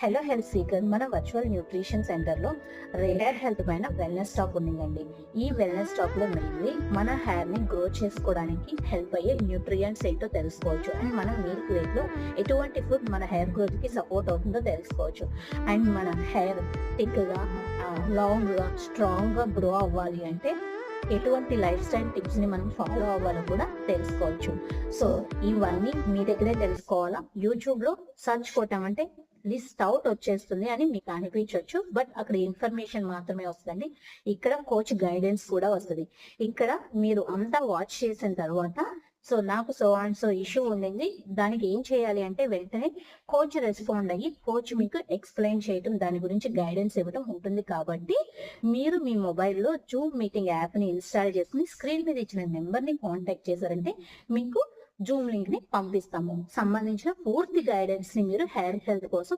Hello health seeker మన virtual nutrition centre లో radar health పైన వెల్నెస్ టాక్ ఉందండి. ఈ వెల్నెస్ టాక్ లో మెయిన్లీ మన హెయిర్ ని గ్రో చేసుకోవడానికి హెల్ప్ అయ్యే న్యూట్రియంట్స్ ఏంటో తెలుసుకోవచ్చు. అండ్ మన మీల్ ప్లేట్ లో ఎటువంటి ఫుడ్ మన హెయిర్ గ్రోత్ కి సపోర్ట్ అవుతుందో తెలుసుకోవచ్చు. అండ్ మన హెయిర్ థిక్ గా లాంగ్ గా స్ట్రాంగ్ గా గ్రో అవ్వాలి అంటే ఎటువంటి లైఫ్ స్టైల్ టిప్స్ ని మనం ఫాలో అవ్వాలో కూడా తెలుసుకోవచ్చు. సో ఇవన్నీ మీ దగ్గరే తెలుసుకోవాలా? యూట్యూబ్ లో సర్చ్ కొట్టామంటే లిస్ట్ అవుట్ వచ్చేస్తుంది అని మీకు అనిపించవచ్చు, బట్ అక్కడ ఇన్ఫర్మేషన్ మాత్రమే వస్తుంది. ఇక్కడ కోచ్ గైడెన్స్ కూడా వస్తుంది. ఇక్కడ మీరు అంతా వాచ్ చేసిన తర్వాత నాకు సో అండ్ సో ఇష్యూ ఉండింది, దానికి ఏం చేయాలి అంటే వెంటనే కోచ్ రెస్పాండ్ అయ్యి కోచ్ మీకు ఎక్స్ప్లెయిన్ చేయడం, దాని గురించి గైడెన్స్ ఇవ్వడం ఉంటుంది. కాబట్టి మీరు మీ మొబైల్లో జూమ్ మీటింగ్ యాప్ ని ఇన్స్టాల్ చేసుకుని స్క్రీన్ మీద ఇచ్చిన నెంబర్ ని కాంటాక్ట్ చేశారంటే మీకు జూమ్ లింక్ ని పంపిస్తాము. సంబంధించిన పూర్తి గైడెన్స్ ని మీరు హెయిర్ హెల్త్ కోసం